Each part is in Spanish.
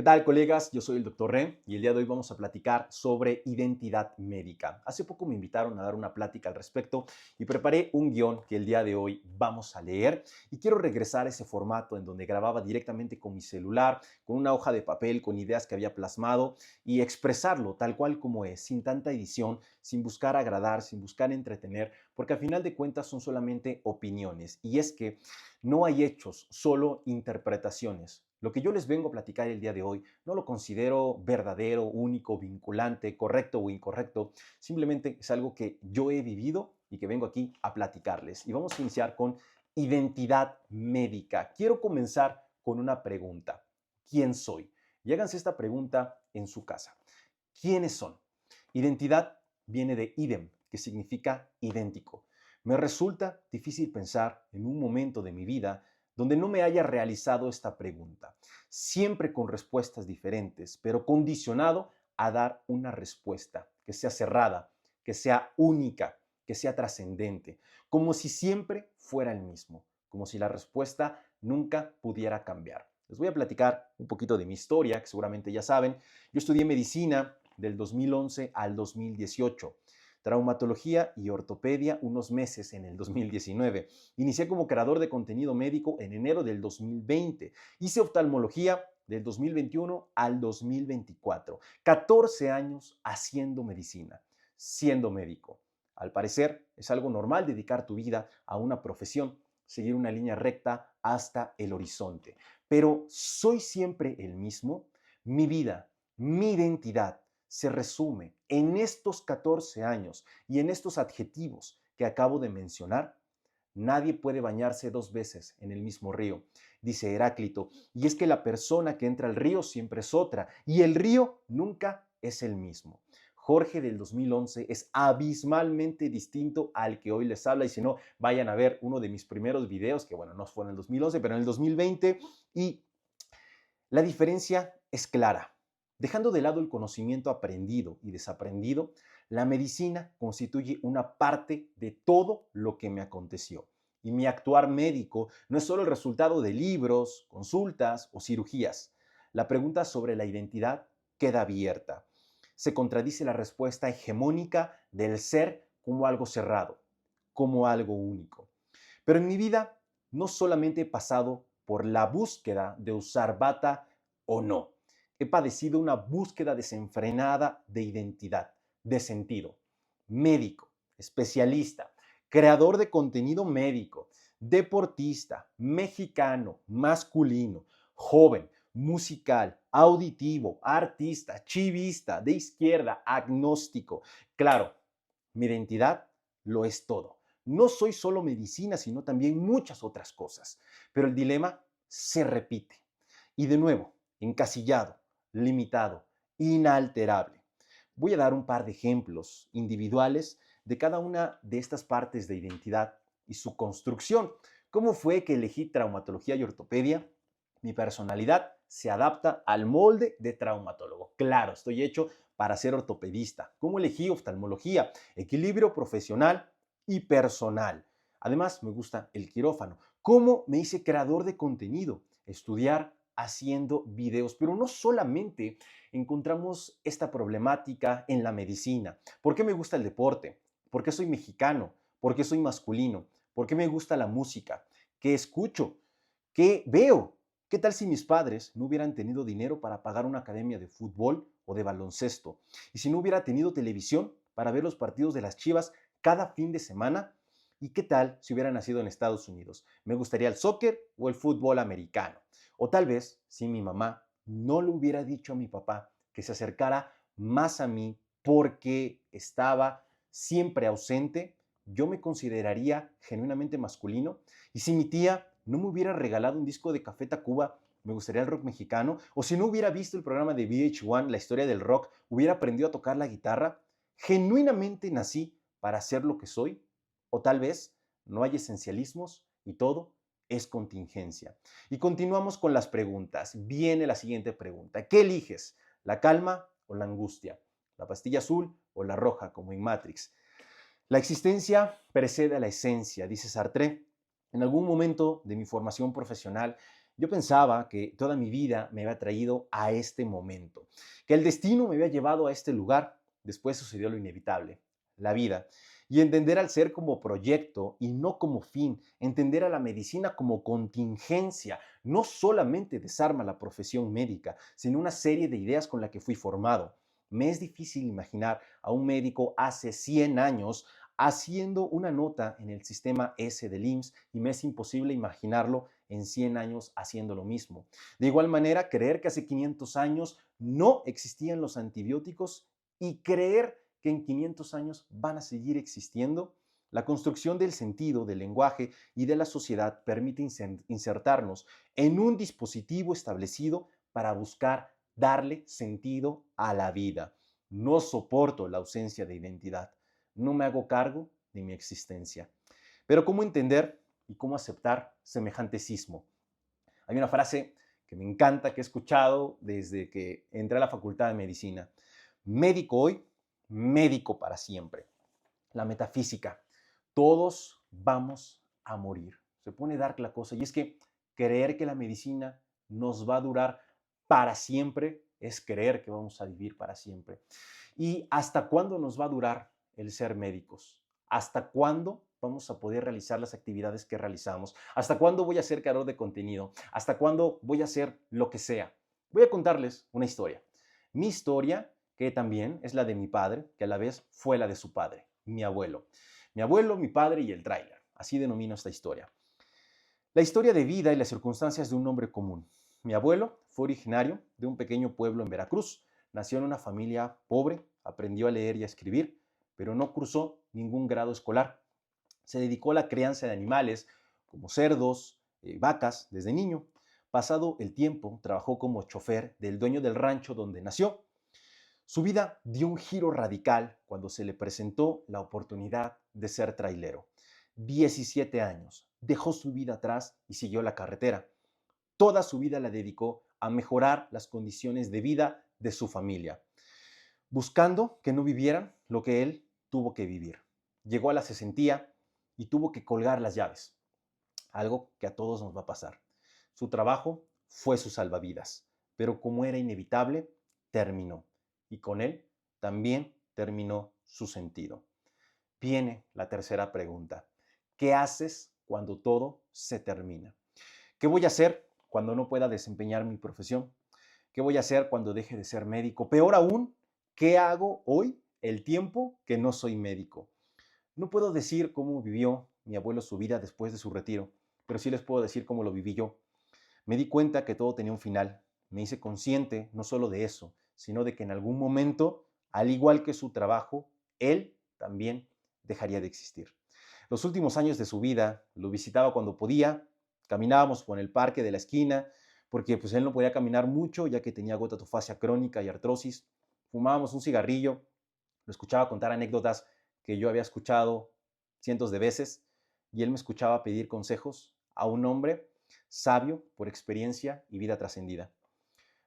¿Qué tal, colegas? Yo soy el Dr. Ren y el día de hoy vamos a platicar sobre identidad médica. Hace poco me invitaron a dar una plática al respecto y preparé un guión que el día de hoy vamos a leer y quiero regresar a ese formato en donde grababa directamente con mi celular, con una hoja de papel, con ideas que había plasmado y expresarlo tal cual como es, sin tanta edición, sin buscar agradar, sin buscar entretener, porque al final de cuentas son solamente opiniones y es que no hay hechos, solo interpretaciones. Lo que yo les vengo a platicar el día de hoy no lo considero verdadero, único, vinculante, correcto o incorrecto. Simplemente es algo que yo he vivido y que vengo aquí a platicarles. Y vamos a iniciar con identidad médica. Quiero comenzar con una pregunta. ¿Quién soy? Y háganse esta pregunta en su casa. ¿Quiénes son? Identidad viene de idem, que significa idéntico. Me resulta difícil pensar en un momento de mi vida donde no me haya realizado esta pregunta, siempre con respuestas diferentes, pero condicionado a dar una respuesta que sea cerrada, que sea única, que sea trascendente, como si siempre fuera el mismo, como si la respuesta nunca pudiera cambiar. Les voy a platicar un poquito de mi historia, que seguramente ya saben. Yo estudié medicina del 2011 al 2018, traumatología y ortopedia unos meses en el 2019. Inicié como creador de contenido médico en enero del 2020. Hice oftalmología del 2021 al 2024. 14 años haciendo medicina, siendo médico. Al parecer, es algo normal dedicar tu vida a una profesión, seguir una línea recta hasta el horizonte. Pero ¿soy siempre el mismo? Mi vida, mi identidad se resume en estos 14 años y en estos adjetivos que acabo de mencionar. Nadie puede bañarse dos veces en el mismo río, dice Heráclito, y es que la persona que entra al río siempre es otra, y el río nunca es el mismo. Jorge del 2011 es abismalmente distinto al que hoy les habla, y si no, vayan a ver uno de mis primeros videos, que bueno, no fue en el 2011, pero en el 2020, y la diferencia es clara. Dejando de lado el conocimiento aprendido y desaprendido, la medicina constituye una parte de todo lo que me aconteció. Y mi actuar médico no es solo el resultado de libros, consultas o cirugías. La pregunta sobre la identidad queda abierta. Se contradice la respuesta hegemónica del ser como algo cerrado, como algo único. Pero en mi vida no solamente he pasado por la búsqueda de usar bata o no. He padecido una búsqueda desenfrenada de identidad, de sentido. Médico, especialista, creador de contenido médico, deportista, mexicano, masculino, joven, musical, auditivo, artista, chivista, de izquierda, agnóstico. Claro, mi identidad lo es todo. No soy solo medicina, sino también muchas otras cosas. Pero el dilema se repite. Y de nuevo, encasillado, limitado, inalterable. Voy a dar un par de ejemplos individuales de cada una de estas partes de identidad y su construcción. ¿Cómo fue que elegí traumatología y ortopedia? Mi personalidad se adapta al molde de traumatólogo. Claro, estoy hecho para ser ortopedista. ¿Cómo elegí oftalmología? Equilibrio profesional y personal. Además, me gusta el quirófano. ¿Cómo me hice creador de contenido? Estudiar haciendo videos, pero no solamente encontramos esta problemática en la medicina. ¿Por qué me gusta el deporte? ¿Por qué soy mexicano? ¿Por qué soy masculino? ¿Por qué me gusta la música? ¿Qué escucho? ¿Qué veo? ¿Qué tal si mis padres no hubieran tenido dinero para pagar una academia de fútbol o de baloncesto? Y si no hubiera tenido televisión para ver los partidos de las Chivas cada fin de semana. ¿Y qué tal si hubiera nacido en Estados Unidos? ¿Me gustaría el soccer o el fútbol americano? O tal vez si mi mamá no le hubiera dicho a mi papá que se acercara más a mí porque estaba siempre ausente, yo me consideraría genuinamente masculino. Y si mi tía no me hubiera regalado un disco de Café Tacuba, me gustaría el rock mexicano. O si no hubiera visto el programa de VH1, la historia del rock, hubiera aprendido a tocar la guitarra. Genuinamente nací para ser lo que soy. O tal vez no hay esencialismos y todo es contingencia. Y continuamos con las preguntas. Viene la siguiente pregunta. ¿Qué eliges? ¿La calma o la angustia? ¿La pastilla azul o la roja, como en Matrix? La existencia precede a la esencia, dice Sartre. En algún momento de mi formación profesional, Yo pensaba que toda mi vida me había traído a este momento, que el destino me había llevado a este lugar. Después sucedió lo inevitable, la vida. Y entender al ser como proyecto y no como fin, entender a la medicina como contingencia, no solamente desarma la profesión médica, sino una serie de ideas con la que fui formado. Me es difícil imaginar a un médico hace 100 años haciendo una nota en el sistema S del IMSS y me es imposible imaginarlo en 100 años haciendo lo mismo. De igual manera, creer que hace 500 años no existían los antibióticos y creer que en 500 años van a seguir existiendo. La construcción del sentido, del lenguaje y de la sociedad permite insertarnos en un dispositivo establecido para buscar darle sentido a la vida. No soporto la ausencia de identidad. No me hago cargo de mi existencia. Pero ¿cómo entender y cómo aceptar semejante sismo? Hay una frase que me encanta, que he escuchado desde que entré a la Facultad de Medicina. Médico hoy, médico para siempre. La metafísica. Todos vamos a morir. Se pone dark la cosa. Y es que creer que la medicina nos va a durar para siempre es creer que vamos a vivir para siempre. ¿Y hasta cuándo nos va a durar el ser médicos? ¿Hasta cuándo vamos a poder realizar las actividades que realizamos? ¿Hasta cuándo voy a ser creador de contenido? ¿Hasta cuándo voy a hacer lo que sea? Voy a contarles una historia. Mi historia, que también es la de mi padre, que a la vez fue la de su padre, mi abuelo. Mi abuelo, mi padre y el tráiler. Así denomino esta historia. La historia de vida y las circunstancias de un hombre común. Mi abuelo fue originario de un pequeño pueblo en Veracruz. Nació en una familia pobre, aprendió a leer y a escribir, pero no cursó ningún grado escolar. Se dedicó a la crianza de animales como cerdos, vacas, desde niño. Pasado el tiempo, trabajó como chofer del dueño del rancho donde nació. Su vida dio un giro radical cuando se le presentó la oportunidad de ser trailero. 17 años, dejó su vida atrás y siguió la carretera. Toda su vida la dedicó a mejorar las condiciones de vida de su familia, buscando que no vivieran lo que él tuvo que vivir. Llegó a la cesantía y tuvo que colgar las llaves, algo que a todos nos va a pasar. Su trabajo fue su salvavidas, pero como era inevitable, terminó. Y con él también terminó su sentido. Viene la tercera pregunta. ¿Qué haces cuando todo se termina? ¿Qué voy a hacer cuando no pueda desempeñar mi profesión? ¿Qué voy a hacer cuando deje de ser médico? Peor aún, ¿qué hago hoy el tiempo que no soy médico? No puedo decir cómo vivió mi abuelo su vida después de su retiro, pero sí les puedo decir cómo lo viví yo. Me di cuenta que todo tenía un final. Me hice consciente no solo de eso, sino de que en algún momento, al igual que su trabajo, él también dejaría de existir. Los últimos años de su vida lo visitaba cuando podía, caminábamos por el parque de la esquina, porque pues él no podía caminar mucho ya que tenía gotatofasia crónica y artrosis. Fumábamos un cigarrillo, lo escuchaba contar anécdotas que yo había escuchado cientos de veces y él me escuchaba pedir consejos a un hombre sabio por experiencia y vida trascendida.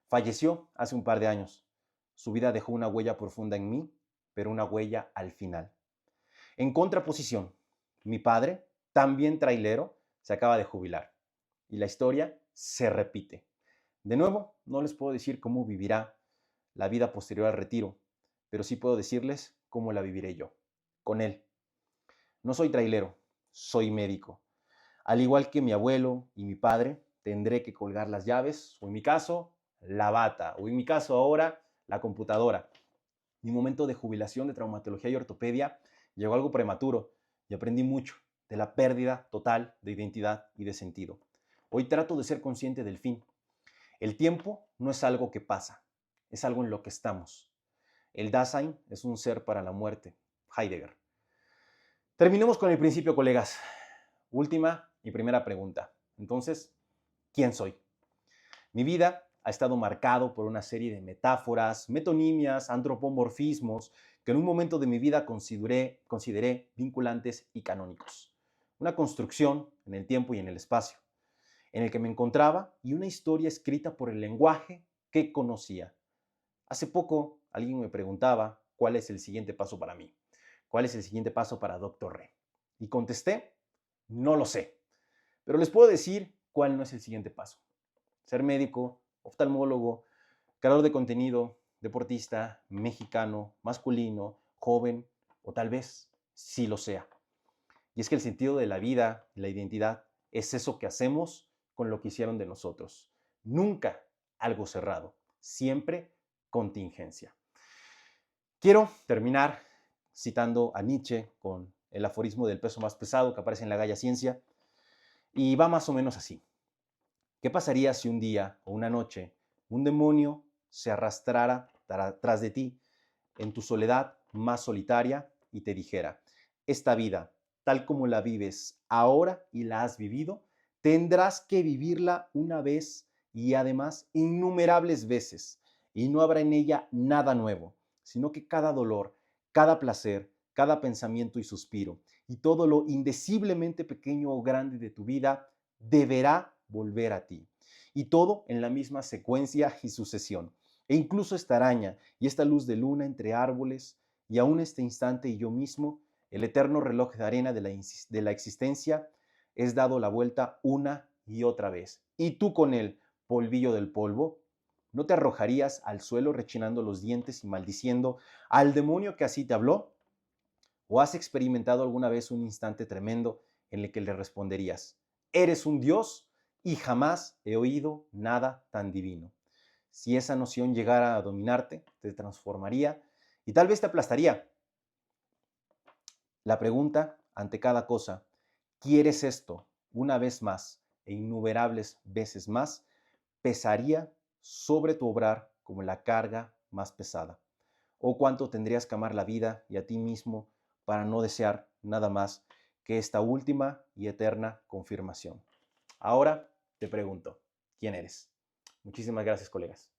Falleció hace un par de años. Su vida dejó una huella profunda en mí, pero una huella al final. En contraposición, mi padre, también trailero, se acaba de jubilar y la historia se repite. De nuevo, no les puedo decir cómo vivirá la vida posterior al retiro, pero sí puedo decirles cómo la viviré yo, con él. No soy trailero, soy médico. Al igual que mi abuelo y mi padre, tendré que colgar las llaves, o en mi caso, la bata, o en mi caso ahora, la computadora. Mi momento de jubilación de traumatología y ortopedia llegó algo prematuro y aprendí mucho de la pérdida total de identidad y de sentido. Hoy trato de ser consciente del fin. El tiempo no es algo que pasa, es algo en lo que estamos. El Dasein es un ser para la muerte. Heidegger. Terminemos con el principio, colegas. Última y primera pregunta. Entonces, ¿quién soy? Mi vida ha estado marcado por una serie de metáforas, metonimias, antropomorfismos que en un momento de mi vida consideré vinculantes y canónicos. Una construcción en el tiempo y en el espacio, en el que me encontraba y una historia escrita por el lenguaje que conocía. Hace poco alguien me preguntaba cuál es el siguiente paso para mí, cuál es el siguiente paso para Dr. Re. Y contesté, no lo sé, pero les puedo decir cuál no es el siguiente paso. ser médico, oftalmólogo, creador de contenido, deportista, mexicano, masculino, joven o tal vez sí lo sea. Y es que el sentido de la vida, la identidad, es eso que hacemos con lo que hicieron de nosotros. Nunca algo cerrado, siempre contingencia. Quiero terminar citando a Nietzsche con el aforismo del peso más pesado que aparece en la Gaia Ciencia y va más o menos así. ¿Qué pasaría si un día o una noche un demonio se arrastrara tras de ti en tu soledad más solitaria y te dijera, esta vida, tal como la vives ahora y la has vivido, tendrás que vivirla una vez y además innumerables veces, y no habrá en ella nada nuevo, sino que cada dolor, cada placer, cada pensamiento y suspiro, y todo lo indeciblemente pequeño o grande de tu vida deberá volver a ti. Y todo en la misma secuencia y sucesión. E incluso esta araña y esta luz de luna entre árboles, y aún este instante y yo mismo, el eterno reloj de arena de la existencia, es dado la vuelta una y otra vez. Y tú con el polvillo del polvo, ¿no te arrojarías al suelo rechinando los dientes y maldiciendo al demonio que así te habló? ¿O has experimentado alguna vez un instante tremendo en el que le responderías, eres un Dios y jamás he oído nada tan divino? Si esa noción llegara a dominarte, te transformaría y tal vez te aplastaría. La pregunta ante cada cosa, ¿quieres esto una vez más e innumerables veces más? Pesaría sobre tu obrar como la carga más pesada. ¿O cuánto tendrías que amar la vida y a ti mismo para no desear nada más que esta última y eterna confirmación? Ahora te pregunto, ¿quién eres? Muchísimas gracias, colegas.